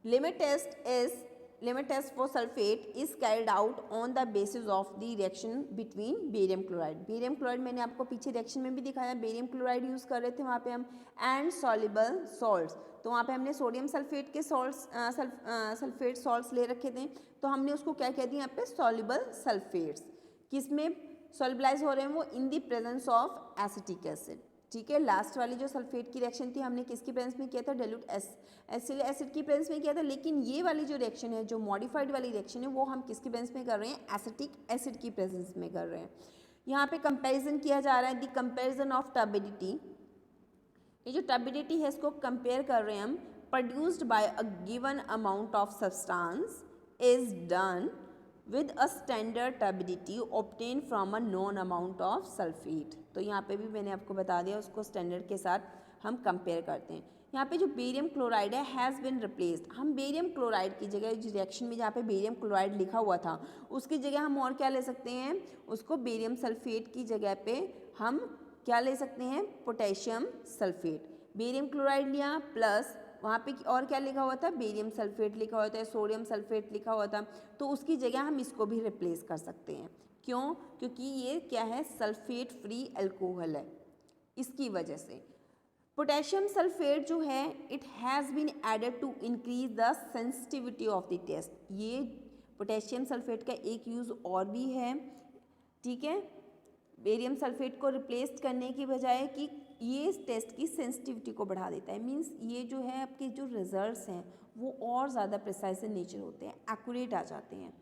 limit test for sulfate is carried out on the basis of the reaction between barium chloride. Barium chloride मैंने आपको पीछे reaction में भी दिखाया, barium chloride use कर रहे थे वहाँ पे हम, एंड सॉल्युबल सॉल्ट्स, तो वहाँ पे हमने सोडियम सल्फेट के सल्फेट सॉल्ट्स ले रखे थे, तो हमने उसको क्या कह दिया यहाँ पे, सॉल्युबल सल्फेट्स। किसमें सॉल्युबलाइज हो रहे हैं वो, in the presence of acetic acid. ठीक है, लास्ट वाली जो सल्फेट की रिएक्शन थी हमने किसकी प्रेजेंस में किया था, डाइल्यूट एसिटिक एसिड की प्रेजेंस में किया था, लेकिन ये वाली जो रिएक्शन है, जो मॉडिफाइड वाली रिएक्शन है, वो हम किसकी प्रेजेंस में कर रहे हैं, एसिटिक एसिड की प्रेजेंस में कर रहे हैं। यहाँ पे कंपैरिजन किया जा रहा है, द कंपैरिजन ऑफ टर्बिडिटी। ये जो टर्बिडिटी है इसको कंपेयर कर रहे हैं हम, produced by a given amount of substance is done with a standard turbidity obtained from a known amount of sulfate। तो यहाँ पे भी मैंने आपको बता दिया, उसको स्टैंडर्ड के साथ हम कंपेयर करते हैं। यहाँ पे जो बेरियम क्लोराइड है हैज़ बिन रिप्लेस्ड, हम बेरियम क्लोराइड की जगह, जो रिएक्शन में जहाँ पे बेरियम क्लोराइड लिखा हुआ था उसकी जगह हम और क्या ले सकते हैं, उसको बेरियम सल्फेट की जगह पे हम क्या ले सकते हैं, पोटेशियम सल्फेट। बेरियम क्लोराइड लिया प्लस वहाँ पे और क्या लिखा हुआ था, बेरियम सल्फेट लिखा हुआ था, सोडियम सल्फेट लिखा हुआ था, तो उसकी जगह हम इसको भी रिप्लेस कर सकते हैं। क्यों, क्योंकि ये क्या है, सल्फेट फ्री अल्कोहल है, इसकी वजह से। पोटेशियम सल्फेट जो है, it has been added to increase the sensitivity of the test. ये पोटेशियम सल्फेट का एक यूज़ और भी है, ठीक है, बेरियम सल्फेट को रिप्लेस करने की बजाय कि ये इस टेस्ट की सेंसिटिविटी को बढ़ा देता है। मींस ये जो है आपके जो रिजल्ट्स हैं वो और ज़्यादा प्रिसाइज इन नेचर होते हैं, एक्यूरेट आ जाते हैं।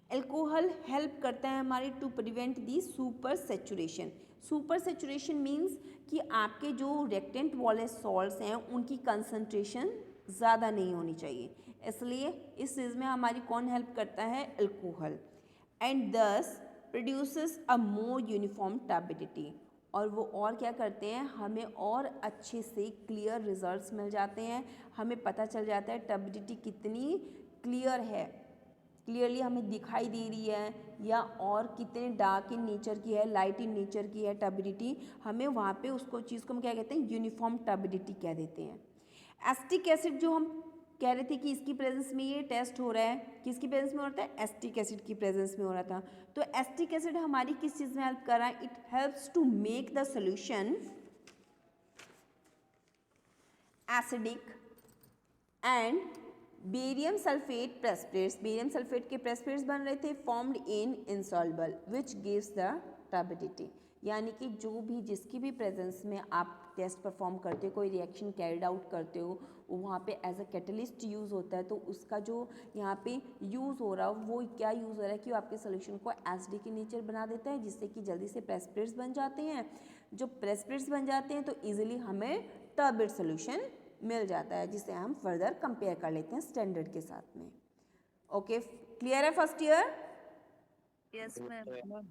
एल्कोहल हेल्प करता है हमारी to prevent the supersaturation. Supersaturation means कि आपके जो रिएक्टेंट वाले सॉल्ट्स हैं उनकी कंसंट्रेशन ज़्यादा नहीं होनी चाहिए, इसलिए इस चीज़ में हमारी कौन हेल्प करता है, एल्कोहल। एंड दस प्रोड्यूसेस अ मोर यूनिफॉर्म टर्बिडिटी, और वो और क्या करते हैं, हमें और अच्छे से क्लियर रिजल्ट्स मिल जाते हैं, हमें पता चल जाता है टर्बिडिटी कितनी क्लियर है, क्लियरली हमें दिखाई दे रही है, या और कितने डार्क इन नेचर की है, लाइट इन नेचर की है टर्बिडिटी, हमें वहाँ पे उसको चीज़ को हम क्या कहते हैं, यूनिफॉर्म टर्बिडिटी कह देते हैं। एसिटिक एसिड जो हम कह रहे थे कि इसकी प्रेजेंस में ये टेस्ट हो रहा है, किसकी प्रेजेंस में हो रहा था, एसिटिक एसिड की प्रेजेंस में हो रहा था। तो एसिटिक एसिड हमारी किस चीज़ में हेल्प कर रहा है, it helps to make the solution acidic, and barium sulphate precipitates, barium sulphate के प्रेसिपिटेट्स बन रहे थे formed in insoluble which gives the turbidity. यानी कि जो भी जिसकी भी प्रेजेंस में आप टेस्ट परफॉर्म करते हो, कोई रिएक्शन कैरिड आउट करते हो, वो वहाँ पे एज अ कैटलिस्ट यूज़ होता है, तो उसका जो यहाँ पे यूज़ हो रहा है वो क्या यूज़ हो रहा है कि वो आपके सोल्यूशन को एसिडिक इन नेचर बना देता है, जिससे कि जल्दी से प्रेसिपिटेट्स बन जाते हैं। जो प्रेसिपिटेट्स बन जाते हैं तो ईजिली हमें टर्बिड सोल्यूशन मिल जाता है, जिसे हम फर्दर कंपेयर कर लेते हैं स्टैंडर्ड के साथ में। ओके, क्लियर है फर्स्ट ईयर? Yes ma'am.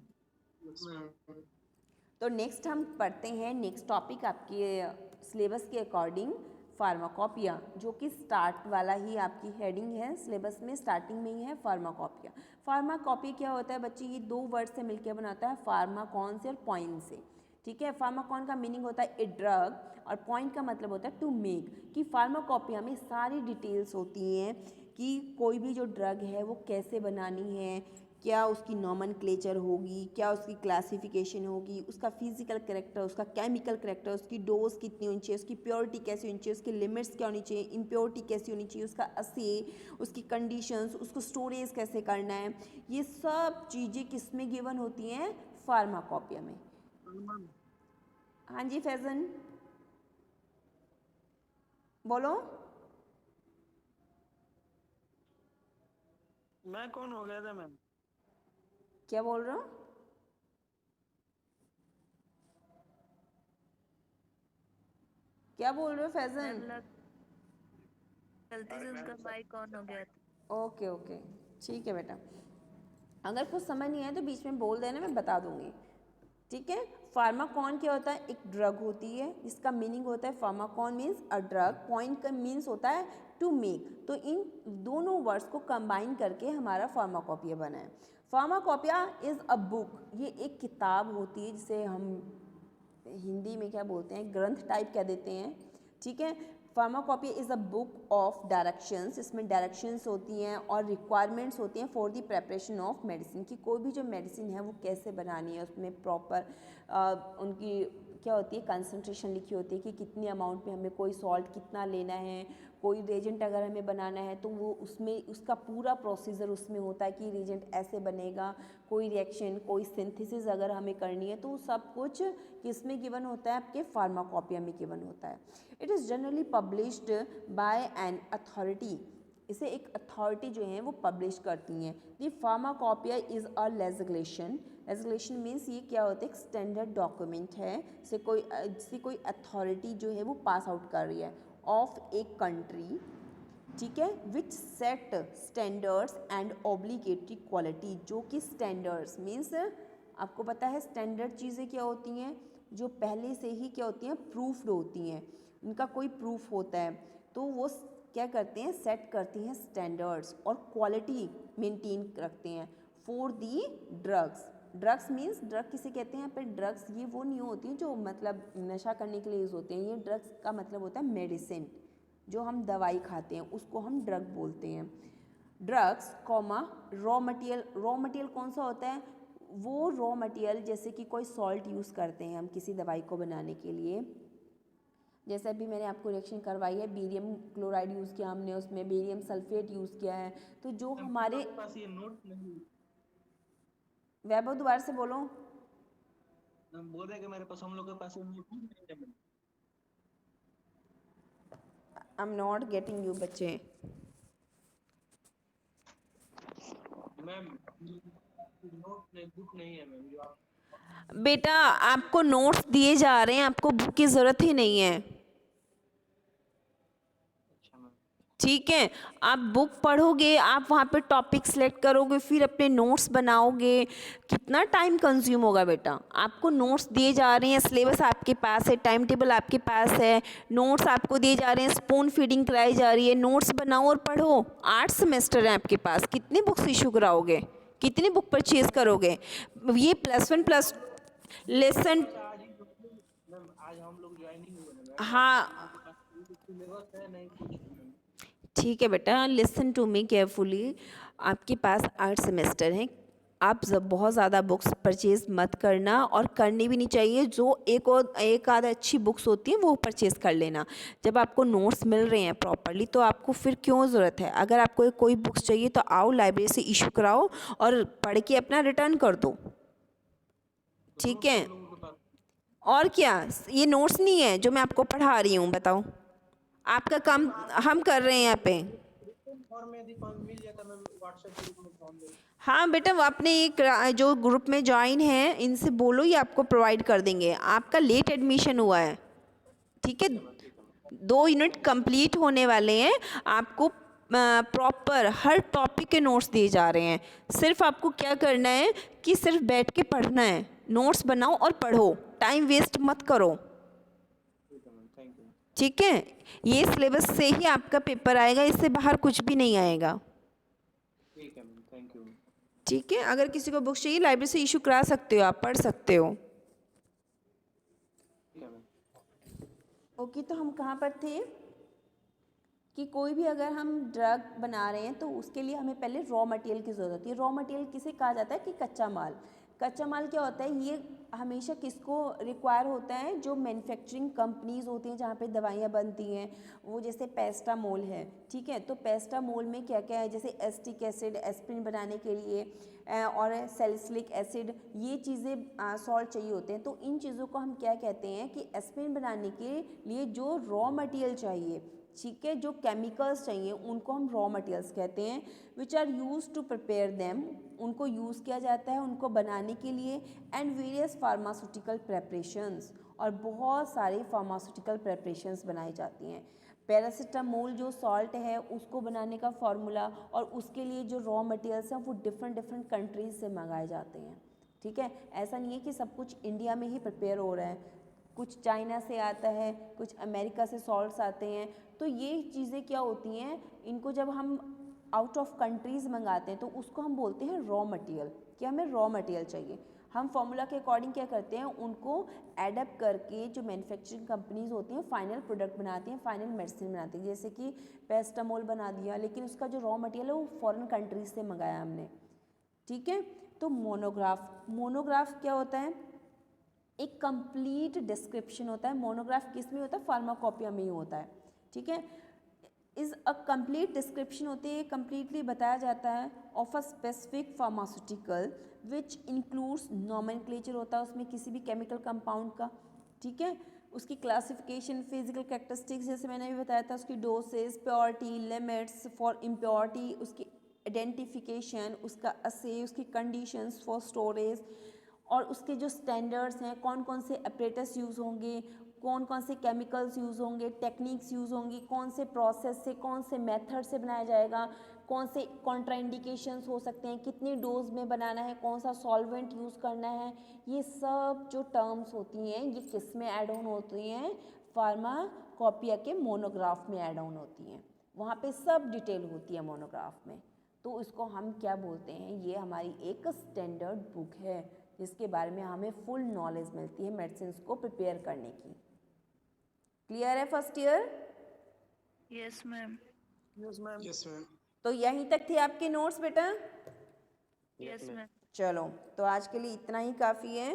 तो नेक्स्ट हम पढ़ते हैं नेक्स्ट टॉपिक आपके सिलेबस के अकॉर्डिंग, फार्माकोपिया, जो कि स्टार्ट वाला ही आपकी हेडिंग है सिलेबस में, स्टार्टिंग में ही है फार्माकोपिया। फार्माकोपिया क्या होता है बच्चे, ये दो वर्ड से मिलकर बनाता है, फार्माकॉन से और पॉइंट से। ठीक है, फार्माकॉन का मीनिंग होता है ए ड्रग, और पॉइंट का मतलब होता है टू मेक, कि फार्माकोपिया में सारी डिटेल्स होती हैं कि कोई भी जो ड्रग है वो कैसे बनानी है, क्या उसकी नॉमेनक्लेचर होगी, क्या उसकी क्लासिफिकेशन होगी, उसका फिजिकल करेक्टर, उसका केमिकल करेक्टर, उसकी डोज कितनी होनी चाहिए, उसकी प्योरिटी कैसी होनी चाहिए, उसकी लिमिट्स क्या होनी चाहिए, इम्प्योरिटी कैसी होनी चाहिए, उसका असे, उसकी कंडीशंस, उसको स्टोरेज कैसे करना है, ये सब चीज़ें किस में गिवन होती हैं, फार्माकोपिया में। हाँ जी फैजन बोलो। मैं कौन हो गया था मैम? क्या बोल रहा हूँ? क्या बोल रहे हो फैजन? गलती से उसका माइक ऑन हो गया था। ओके ओके, ठीक है बेटा, अगर कुछ समझ नहीं आए तो बीच में बोल देना, मैं बता दूंगी। ठीक है, फार्माकॉन क्या होता है, एक ड्रग होती है जिसका मीनिंग होता है, Pharmacon means a drug, point का मीन्स होता है टू मेक, तो इन दोनों वर्ड्स को कंबाइन करके हमारा फार्माकोपिया बना है। फार्माकोपिया इज़ अ बुक, ये एक किताब होती है जिसे हम हिंदी में क्या बोलते हैं, ग्रंथ टाइप कह देते हैं। ठीक है, pharmacopoeia is a book of directions, इसमें डायरेक्शंस होती हैं और रिक्वायरमेंट्स होती हैं for the preparation of medicine, कि कोई भी जो मेडिसिन है वो कैसे बनानी है, उसमें प्रॉपर उनकी क्या होती है कंसंट्रेशन लिखी होती है कि कितनी अमाउंट में हमें कोई सॉल्ट कितना लेना है, कोई रेजेंट अगर हमें बनाना है तो वो उसमें उसका पूरा प्रोसीजर उसमें होता है कि रेजेंट ऐसे बनेगा, कोई रिएक्शन कोई सिंथेसिस अगर हमें करनी है तो सब कुछ किसमें गिवन होता है, आपके फार्माकोपिया में गिवन होता है। It is generally published by an authority, इसे एक अथॉरिटी जो है वो पब्लिश करती हैं। The pharmacopoeia is a legislation, legislation means ये क्या होता है, एक स्टैंडर्ड डॉक्यूमेंट है, से कोई अथॉरिटी जो है वो पास आउट कर रही है ऑफ ए कंट्री, ठीक है, which set standards and obligatory quality, जो कि स्टैंडर्ड्स मीन्स आपको पता है स्टैंडर्ड चीज़ें क्या होती हैं, जो पहले से ही क्या होती हैं प्रूफ्ड होती हैं, उनका कोई प्रूफ होता है, तो वो क्या करते हैं सेट करती हैं स्टैंडर्ड्स और क्वालिटी मेंटेन रखते हैं for the drugs. Drugs means drug किसे कहते हैं, यहाँ पे ड्रग्स ये वो नहीं होती हैं जो मतलब नशा करने के लिए यूज़ होते हैं, ये ड्रग्स का मतलब होता है मेडिसिन, जो हम दवाई खाते हैं उसको हम ड्रग बोलते हैं। Drugs comma raw material, raw material कौन सा होता है, वो रॉ मटेरियल जैसे कि कोई सॉल्ट यूज़ करते हैं हम किसी दवाई को बनाने के लिए, जैसे अभी मैंने आपको रिएक्शन करवाई है, बेरियम क्लोराइड यूज़ किया हमने, उसमें बेरियम सल्फेट यूज़ किया है, तो जो हमारे पास ये नोट नहीं, वैभव दोबारा से बोलो। हम बोल रहे हैं कि मेरे पास हम लोग के पास ये नोट नहीं है ma'am. I am not getting you बच्चे। मैम नोट नहीं, बुक नहीं है मैम, जो आप बेटा आपको नोट्स दिए जा रहे हैं, आपको बुक की ज़रूरत ही नहीं है, अच्छा मैम ठीक है। आप बुक पढ़ोगे, आप वहाँ पे टॉपिक सेलेक्ट करोगे, फिर अपने नोट्स बनाओगे, कितना टाइम कंज्यूम होगा बेटा। आपको नोट्स दिए जा रहे हैं, सिलेबस आपके पास है, टाइम टेबल आपके पास है, नोट्स आपको दिए जा रहे हैं, स्पून फीडिंग कराई जा रही है, नोट्स बनाओ और पढ़ो। 8 सेमेस्टर हैं आपके पास, कितनी बुक्स इशू कराओगे, कितनी बुक परचेज करोगे, ये +1 लेसन। अच्छा आज ही मैम, आज हम लोग ज्वाइनिंग हुए हैं मैम, हाँ हम लोग के पास सिलेबस है नहीं कुछ है मैम। ठीक है बेटा, लिसन टू मी केयरफुली, आपके पास 8 सेमेस्टर हैं, आप बहुत ज़्यादा बुक्स परचेज़ मत करना और करनी भी नहीं चाहिए, जो एक आध अच्छी बुक्स होती हैं वो परचेज़ कर लेना। जब आपको नोट्स मिल रहे हैं प्रॉपरली तो आपको फिर क्यों ज़रूरत है, अगर आपको कोई बुक्स चाहिए तो आओ लाइब्रेरी से इशू कराओ और पढ़ के अपना रिटर्न कर दो, ठीक है। हम लोगों के पास और क्या, ये नोट्स नहीं है जो मैं आपको पढ़ा रही हूँ, बताओ आपका काम हम कर रहे हैं यहाँ पे। फॉर्म में यदि मिल जाता मैम व्हाट्सएप ग्रुप में फॉर्म में। हाँ बेटा, वो अपने एक जो ग्रुप में ज्वाइन है इनसे बोलो, ये आपको प्रोवाइड कर देंगे। आपका लेट एडमिशन हुआ है, ठीक है, 2 यूनिट कंप्लीट होने वाले हैं, आपको प्रॉपर हर टॉपिक के नोट्स दिए जा रहे हैं। सिर्फ आपको क्या करना है कि सिर्फ बैठ के पढ़ना है, नोट्स बनाओ और पढ़ो, टाइम वेस्ट मत करो, ठीक है मैम, थैंक यू। ठीक है। ये सिलेबस से ही आपका पेपर आएगा, इससे बाहर कुछ भी नहीं आएगा, ठीक है मैम, थैंक यू। ठीक है। अगर किसी को बुक्स चाहिए लाइब्रेरी से इशू करा सकते हो, आप पढ़ सकते हो। ठीक है मैम। ओके, तो हम कहाँ पर थे कि कोई भी अगर हम ड्रग बना रहे हैं तो उसके लिए हमें पहले रॉ मटेरियल की ज़रूरत होती है। रॉ मटेरियल किसे कहा जाता है कि कच्चा माल। कच्चा माल क्या होता है, ये हमेशा किसको रिक्वायर होता है, जो मैन्युफैक्चरिंग कंपनीज़ होती हैं जहाँ पे दवाइयाँ बनती हैं, वो जैसे पेस्टामोल है, ठीक है। तो पेस्टामोल में क्या क्या है, जैसे एस्टिक एसिड एस्प्रिन बनाने के लिए और सैलिसिलिक एसिड, ये चीज़ें सॉल्ट चाहिए होते हैं। तो इन चीज़ों को हम क्या कहते हैं कि एस्प्रिन बनाने के लिए जो रॉ मटेरियल चाहिए, ठीक है, जो केमिकल्स चाहिए उनको हम रॉ मटेरियल्स कहते हैं, which are use to prepare them, उनको यूज़ किया जाता है उनको बनाने के लिए, एंड वेरियस फार्मास्यूटिकल प्रेपरेशंस, और बहुत सारी फार्मास्यूटिकल प्रेपरेशंस बनाई जाती हैं। पैरासीटामोल जो सॉल्ट है उसको बनाने का फार्मूला और उसके लिए जो रॉ मटेरियल्स हैं वो डिफरेंट डिफरेंट कंट्रीज से मंगाए जाते हैं, ठीक है। ऐसा नहीं है कि सब कुछ इंडिया में ही प्रिपेयर हो रहा है, कुछ चाइना से आता है, कुछ अमेरिका से सॉल्ट्स आते हैं। तो ये चीज़ें क्या होती हैं, इनको जब हम आउट ऑफ कंट्रीज़ मंगाते हैं तो उसको हम बोलते हैं रॉ मटेरियल, कि हमें रॉ मटेरियल चाहिए। हम फॉर्मूला के अकॉर्डिंग क्या करते हैं, उनको एडप्ट करके जो मैन्युफैक्चरिंग कंपनीज होती हैं फाइनल प्रोडक्ट बनाती हैं, फाइनल मेडिसिन बनाती हैं। जैसे कि पेरासिटामोल बना दिया, लेकिन उसका जो रॉ मटेरियल है वो फॉरेन कंट्रीज से मंगाया हमने, ठीक है। तो मोनोग्राफ क्या होता है, एक कंप्लीट डिस्क्रिप्शन होता है। मोनोग्राफ किस में होता है, फार्माकोपिया में ही होता है, ठीक है। इज अ कंप्लीट डिस्क्रिप्शन होती है, कंप्लीटली बताया जाता है of a specific pharmaceutical which includes nomenclature होता है उसमें किसी भी केमिकल कंपाउंड का, ठीक है। उसकी क्लासिफिकेशन, फिजिकल कैरेक्टरिस्टिक्स जैसे मैंने भी बताया था, उसकी dosage, purity, limits for impurity, उसकी आइडेंटिफिकेशन, उसका असे, उसकी कंडीशंस फॉर स्टोरेज, और उसके जो स्टैंडर्ड्स हैं, कौन कौन से अपरेटस यूज़ होंगे, कौन कौन से केमिकल्स यूज़ होंगे, टेक्निक्स यूज़ होंगी, कौन से प्रोसेस से, कौन से मेथड से बनाया जाएगा, कौन से कॉन्ट्राइंडिकेशंस हो सकते हैं, कितनी डोज में बनाना है, कौन सा सॉल्वेंट यूज़ करना है, ये सब जो टर्म्स होती हैं ये किस में ऐड ऑन होती हैं, फार्माकोपिया के मोनोग्राफ में ऐड ऑन होती हैं। वहाँ पे सब डिटेल होती है मोनोग्राफ में। तो इसको हम क्या बोलते हैं, ये हमारी एक स्टैंडर्ड बुक है जिसके बारे में हमें फुल नॉलेज मिलती है मेडिसिन को प्रिपेयर करने की। क्लियर है first year? Yes ma'am. Yes ma'am. Yes ma'am. तो यहीं तक थे आपके नोट्स बेटा? Yes ma'am. चलो, तो आज के लिए इतना ही काफ़ी है।